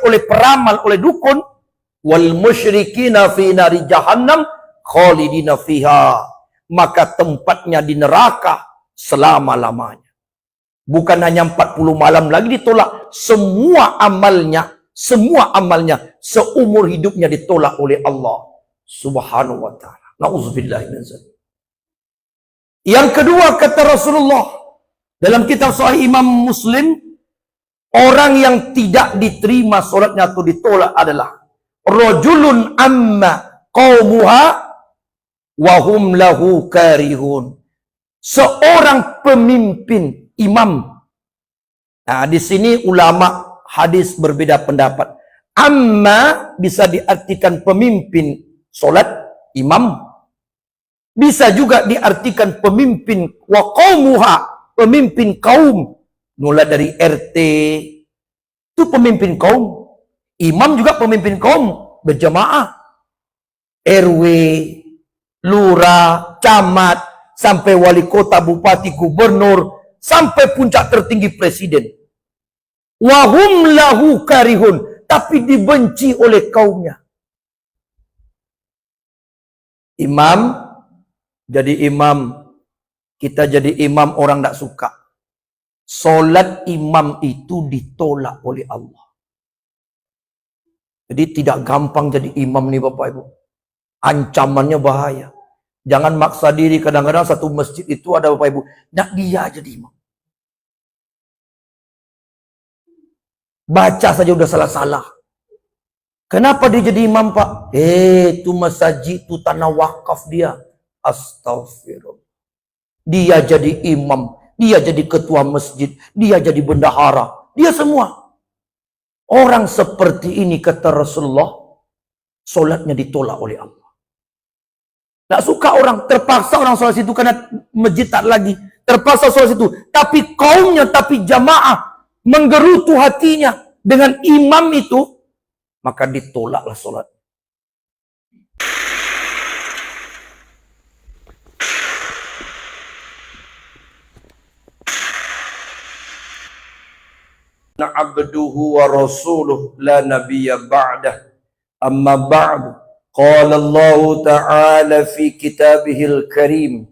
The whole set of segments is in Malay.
oleh peramal, oleh dukun, wal musyrikina fi nari jahannam khalidina fiha, maka tempatnya di neraka selama-lamanya. Bukan hanya 40 malam lagi ditolak, semua amalnya seumur hidupnya ditolak oleh Allah Subhanahu wa taala. Nauzubillahi min dzalik. Yang kedua, kata Rasulullah dalam kitab Sahih Imam Muslim, orang yang tidak diterima solatnya atau ditolak adalah rajulun amma qaumuha wa hum lahu karihun. Seorang pemimpin, imam. Nah, di sini ulama hadis berbeda pendapat. Amma bisa diartikan pemimpin solat, imam. Bisa juga diartikan pemimpin wa qaumuha, pemimpin kaum. Mulai dari RT, itu pemimpin kaum. Imam juga pemimpin kaum, berjamaah. RW, lurah, camat, sampai wali kota, bupati, gubernur, sampai puncak tertinggi presiden. Wahum lahu karihun, tapi dibenci oleh kaumnya. Imam, jadi imam, kita jadi imam orang tidak suka. Solat imam itu ditolak oleh Allah. Jadi tidak gampang jadi imam nih Bapak Ibu. Ancamannya bahaya. Jangan maksa diri, kadang-kadang satu masjid itu ada Bapak Ibu, nak dia jadi imam. Baca saja udah salah-salah. Kenapa dia jadi imam Pak? Itu masjid itu tanah wakaf dia. Astagfirullah. Dia jadi imam, dia jadi ketua masjid, dia jadi bendahara, dia semua. Orang seperti ini kata Rasulullah, solatnya ditolak oleh Allah. Tak suka orang, terpaksa orang solat situ karena masjid tak lagi. Terpaksa solat situ. Tapi kaumnya, tapi jamaah menggerutu hatinya dengan imam itu, maka ditolaklah solat. Abduhu wa rasuluh la nabiyya ba'dah. Amma ba'du. Qala Allah ta'ala fi kitabihil karim.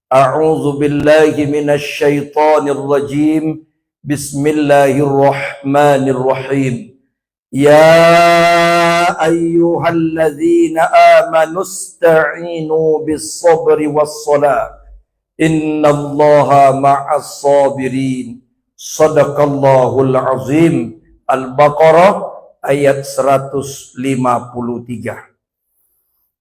A'udzu billahi minasy syaithanir rajim. Bismillahirrahmanirrahim. Ya ayyuhalladzina amanu ista'inu bis-sabri was-salah. Innallaha ma'as sabirin. Sadaqallahul azim. Al-Baqarah ayat 153.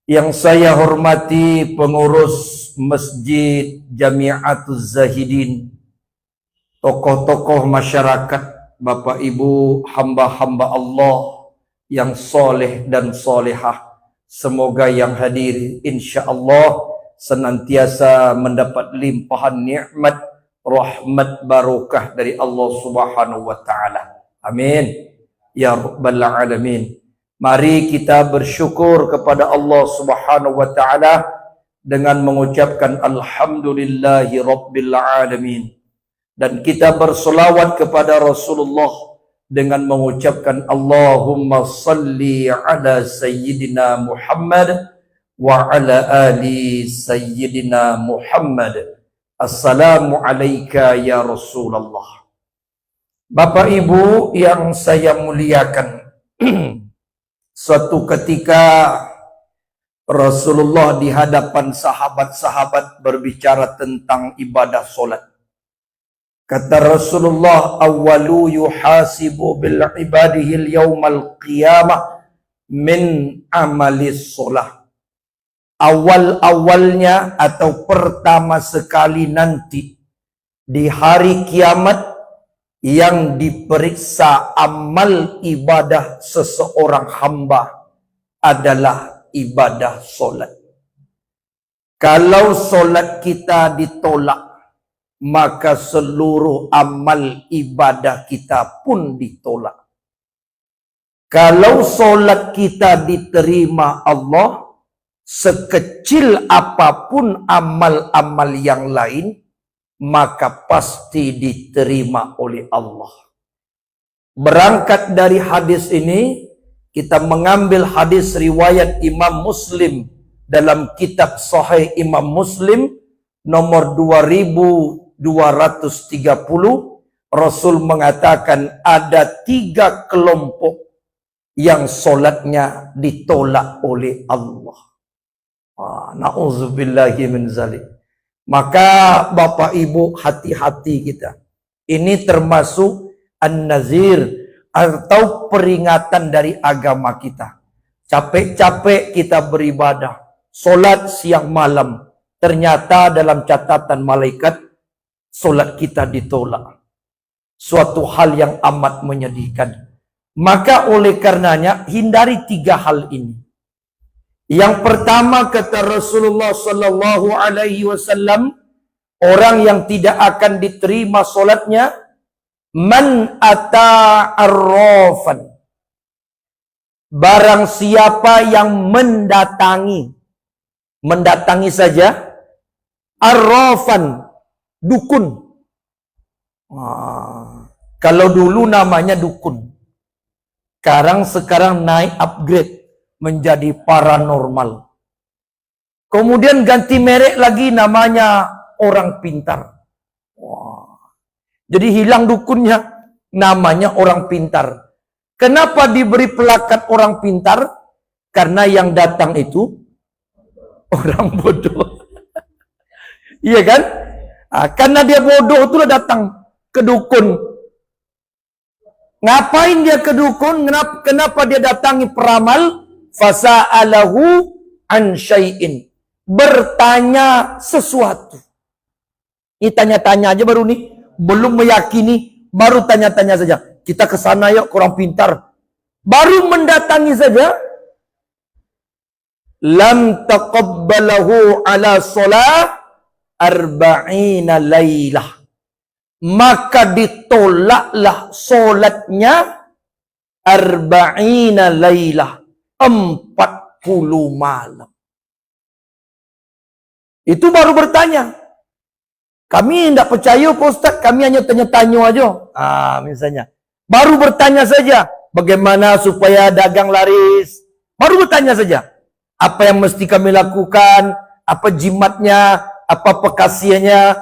Yang saya hormati pengurus Masjid Jami'atuz Zahidin, tokoh-tokoh masyarakat, Bapak Ibu, hamba-hamba Allah yang soleh dan solehah, semoga yang hadir insyaallah senantiasa mendapat limpahan nikmat, rahmat, barokah dari Allah Subhanahu wa taala. Amin ya rabbal alamin. Mari kita bersyukur kepada Allah Subhanahu wa taala dengan mengucapkan alhamdulillahi rabbil alamin, dan kita bersolawat kepada Rasulullah dengan mengucapkan Allahumma salli ala sayyidina Muhammad wa ala ali sayyidina Muhammad. Assalamu alayka ya Rasulullah. Bapak Ibu yang saya muliakan, suatu ketika Rasulullah di hadapan sahabat-sahabat berbicara tentang ibadah solat. Kata Rasulullah, awwalu yuhasibu bil ibadihil yawmal qiyamah min amalis solah. Awal-awalnya atau pertama sekali nanti di hari kiamat yang diperiksa amal ibadah seseorang hamba adalah ibadah solat. Kalau solat kita ditolak, maka seluruh amal ibadah kita pun ditolak. Kalau solat kita diterima Allah, sekecil apapun amal-amal yang lain, maka pasti diterima oleh Allah. Berangkat dari hadis ini, kita mengambil hadis riwayat Imam Muslim dalam kitab Sahih Imam Muslim nomor 2230. Rasul mengatakan ada 3 kelompok yang solatnya ditolak oleh Allah. Na'udzubillahi min zalik. Maka Bapak Ibu hati-hati kita. Ini termasuk an-nazir atau peringatan dari agama kita. Capek-capek kita beribadah, solat siang malam. Ternyata dalam catatan malaikat, solat kita ditolak. Suatu hal yang amat menyedihkan. Maka oleh karenanya hindari 3 hal ini. Yang pertama kata Rasulullah sallallahu alaihi wasallam, orang yang tidak akan diterima solatnya, man ata arrafan. Barang siapa yang mendatangi saja, arrafan, dukun. Kalau dulu namanya dukun, sekarang naik upgrade menjadi paranormal. Kemudian ganti merek lagi namanya orang pintar. Jadi hilang dukunnya, namanya orang pintar. Kenapa diberi pelakat orang pintar? Karena yang datang itu orang bodoh. Iya kan? Karena dia bodoh itulah datang ke dukun. Ngapain dia ke dukun? Kenapa dia datangi peramal? Fasa'alahu an syai'in. Bertanya sesuatu. Ini tanya-tanya aja baru nih. Belum meyakini, baru tanya-tanya saja. Kita ke sana yuk, kurang pintar. Baru mendatangi saja. Lam taqabbalahu ala sholah arba'ina laylah. Maka ditolaklah solatnya arba'ina laylah. 40 malam. Itu baru bertanya. Kami tidak percaya Pak Ustaz, kami hanya tanya-tanya aja. Misalnya. Baru bertanya saja. Bagaimana supaya dagang laris. Baru bertanya saja. Apa yang mesti kami lakukan. Apa jimatnya. Apa pekasiannya.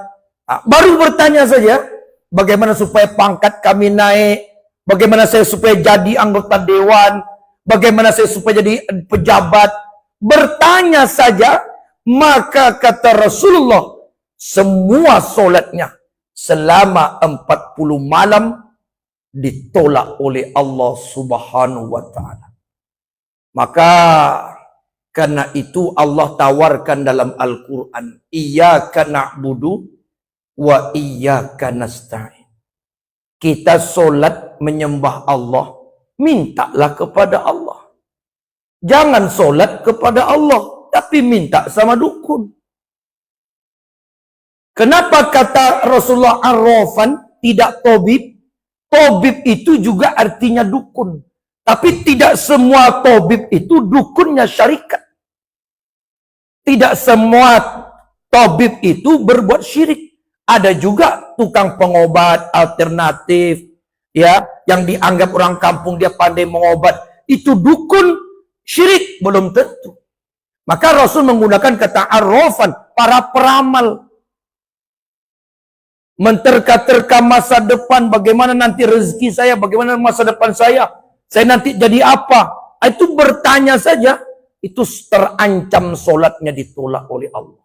Baru bertanya saja. Bagaimana supaya pangkat kami naik. Bagaimana saya supaya jadi anggota dewan. Bagaimana saya supaya jadi pejabat. Bertanya saja. Maka kata Rasulullah. Semua solatnya selama 40 malam ditolak oleh Allah Subhanahu wa ta'ala. Maka karena itu Allah tawarkan dalam Al-Quran, iyyaka na'budu wa iyyaka nasta'in. Kita solat menyembah Allah, mintalah kepada Allah. Jangan solat kepada Allah, tapi minta sama dukun. Kenapa kata Rasulullah arrafan, tidak tobib? Tobib itu juga artinya dukun. Tapi tidak semua tobib itu dukunnya syarikat. Tidak semua tobib itu berbuat syirik. Ada juga tukang pengobat alternatif, ya, yang dianggap orang kampung dia pandai mengobat. Itu dukun syirik, belum tentu. Maka Rasul menggunakan kata arrafan, para peramal. Menterka-terka masa depan, bagaimana nanti rezeki saya, bagaimana masa depan saya nanti jadi apa. Itu bertanya saja, itu terancam solatnya ditolak oleh Allah.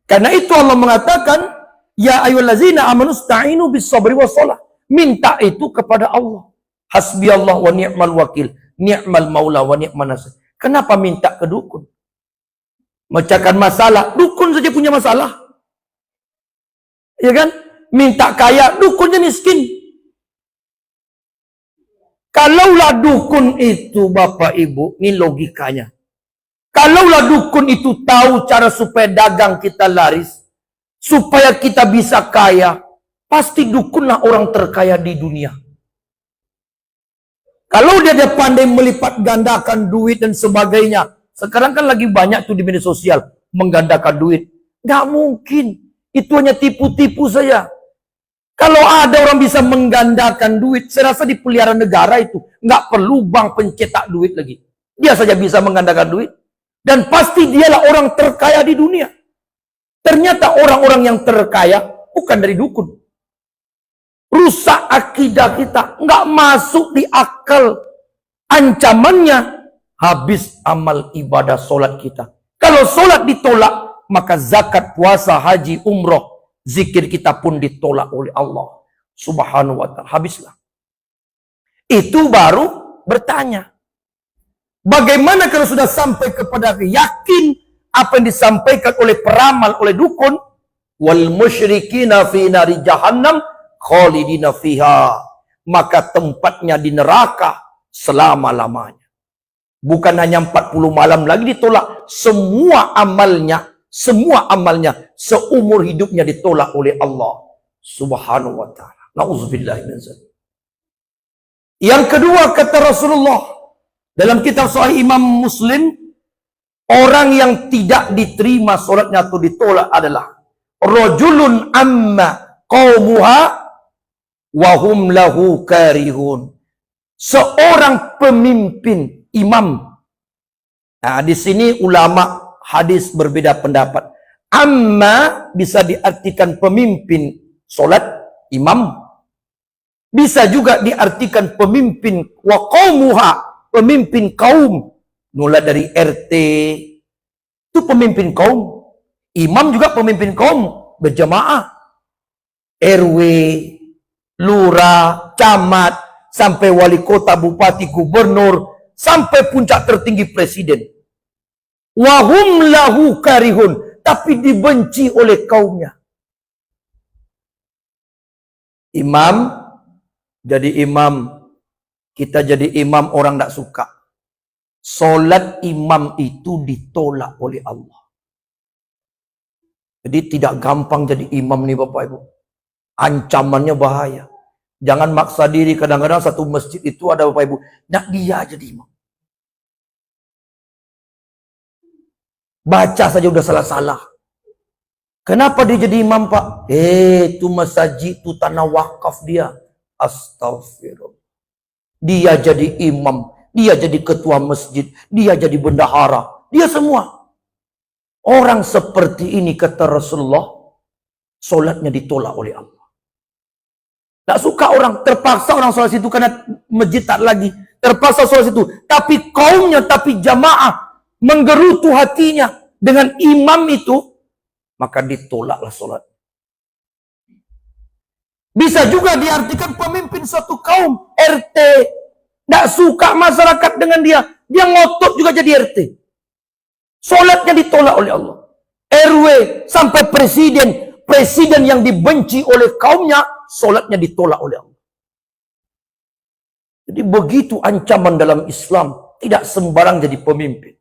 Karena itu Allah mengatakan, ya ayyuhallazina amanu sta'inu bis sabri was shalah. Minta itu kepada Allah. Hasbiyallah wa ni'mal wakil, ni'mal maula wa ni'man nasir. Kenapa minta ke dukun? Memecahkan masalah, dukun saja punya masalah. Ya kan? Minta kaya, dukunnya miskin. Kalaulah dukun itu, Bapak Ibu, ini logikanya. Kalaulah dukun itu tahu cara supaya dagang kita laris, supaya kita bisa kaya, pasti dukunlah orang terkaya di dunia. Kalau dia pandai melipat gandakan duit dan sebagainya, sekarang kan lagi banyak tuh di media sosial menggandakan duit. Nggak mungkin. Itu hanya tipu-tipu saja. Kalau ada orang bisa menggandakan duit, saya rasa di peliharaan negara itu nggak perlu bank pencetak duit lagi. Dia saja bisa menggandakan duit. Dan pasti dialah orang terkaya di dunia. Ternyata orang-orang yang terkaya bukan dari dukun. Rusak akidah kita, nggak masuk di akal. Ancamannya habis amal ibadah solat kita. Kalau solat ditolak, maka zakat, puasa, haji, umroh, zikir kita pun ditolak oleh Allah Subhanahu wa ta'ala. Habislah. Itu baru bertanya. Bagaimana kalau sudah sampai kepada yakin apa yang disampaikan oleh peramal, oleh dukun? Wal musyrikina fi nari jahannam khalidina fiha. Maka tempatnya di neraka selama-lamanya. Bukan hanya 40 malam lagi ditolak. Semua amalnya seumur hidupnya ditolak oleh Allah Subhanahu wa ta'ala. Na'udzubillah min dzalik. Yang kedua kata Rasulullah dalam kitab Sahih Imam Muslim, orang yang tidak diterima solatnya atau ditolak adalah rajulun amma qaumuha wa hum lahu karihun. Seorang pemimpin, imam. Nah, di sini ulama hadis berbeda pendapat. Amma bisa diartikan pemimpin solat, imam. Bisa juga diartikan pemimpin wa qaumuha, pemimpin kaum. Mulai dari RT, itu pemimpin kaum. Imam juga pemimpin kaum, berjamaah. RW, lurah, camat, sampai wali kota, bupati, gubernur, sampai puncak tertinggi presiden. Wahum lahu karihun, tapi dibenci oleh kaumnya. Imam, jadi imam, kita jadi imam orang tidak suka. Solat imam itu ditolak oleh Allah. Jadi tidak gampang jadi imam nih Bapak Ibu. Ancamannya bahaya. Jangan maksa diri, kadang-kadang satu masjid itu ada Bapak Ibu, nak dia jadi imam. Baca saja udah salah-salah. Kenapa dia jadi imam Pak? Itu masjid itu tanah wakaf dia. Astagfirullah. Dia jadi imam, dia jadi ketua masjid, dia jadi bendahara, dia semua. Orang seperti ini kata Rasulullah, solatnya ditolak oleh Allah. Tak suka orang, terpaksa orang solat situ karena masjid tak lagi. Terpaksa solat situ. Tapi kaumnya, tapi jamaah menggerutu hatinya dengan imam itu, maka ditolaklah solat. Bisa juga diartikan pemimpin suatu kaum, RT. Tidak suka masyarakat dengan dia. Dia ngotot juga jadi RT. Solatnya ditolak oleh Allah. RW sampai presiden. Presiden yang dibenci oleh kaumnya, solatnya ditolak oleh Allah. Jadi begitu ancaman dalam Islam. Tidak sembarang jadi pemimpin.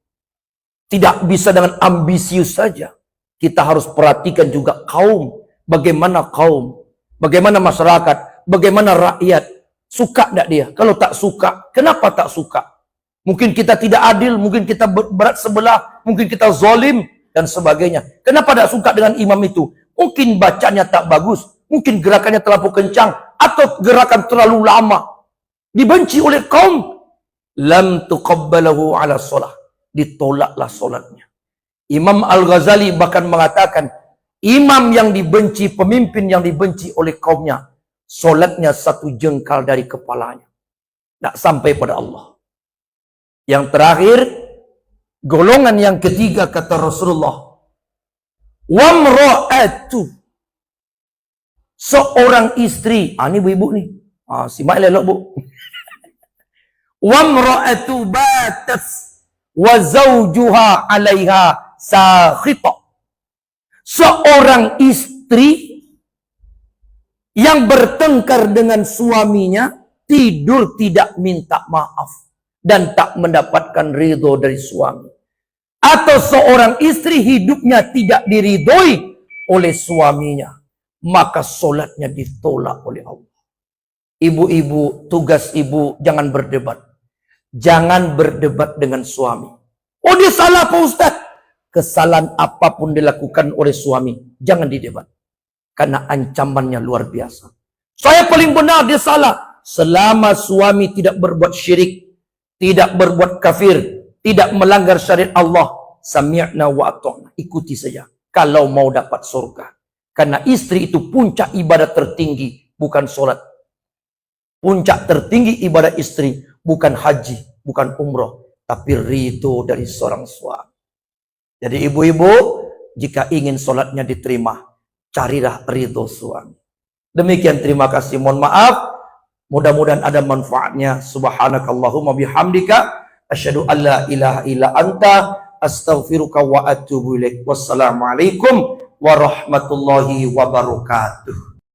Tidak bisa dengan ambisius saja. Kita harus perhatikan juga kaum. Bagaimana kaum. Bagaimana masyarakat, bagaimana rakyat, suka tidak dia? Kalau tak suka, kenapa tak suka? Mungkin kita tidak adil, mungkin kita berat sebelah, mungkin kita zalim, dan sebagainya. Kenapa tak suka dengan imam itu? Mungkin bacanya tak bagus, mungkin gerakannya terlalu kencang, atau gerakan terlalu lama. Dibenci oleh kaum. Lam tuqabbalahu ala sholah. Ditolaklah solatnya. Imam Al-Ghazali bahkan mengatakan, imam yang dibenci, pemimpin yang dibenci oleh kaumnya, solatnya satu jengkal dari kepalanya. Tak sampai pada Allah. Yang terakhir, golongan yang ketiga kata Rasulullah, wamra'atu, seorang istri. Ini ibu-ibu nih. Simak elok bu. Wamra'atu batat wa zawjuha 'alaiha sakhita. Seorang istri yang bertengkar dengan suaminya, tidur tidak minta maaf dan tak mendapatkan ridho dari suami. Atau seorang istri hidupnya tidak diridhoi oleh suaminya, maka solatnya ditolak oleh Allah. Ibu-ibu, tugas ibu jangan berdebat. Jangan berdebat dengan suami. Oh dia salah Pak Ustaz. Kesalahan apapun dilakukan oleh suami, jangan didebat. Karena ancamannya luar biasa. Saya paling benar, dia salah. Selama suami tidak berbuat syirik, tidak berbuat kafir, tidak melanggar syariat Allah, sami'na wa ata'na, ikuti saja. Kalau mau dapat surga. Karena istri itu puncak ibadah tertinggi, bukan sholat. Puncak tertinggi ibadah istri, bukan haji, bukan umroh, tapi ridho dari seorang suami. Jadi ibu-ibu, jika ingin sholatnya diterima, carilah ridho suami. Demikian, terima kasih. Mohon maaf. Mudah-mudahan ada manfaatnya. Subhanakallahumma bihamdika. Asyhadu an la ilaha illa anta. Astaghfiruka wa atubu ilaik. Wassalamualaikum warahmatullahi wabarakatuh.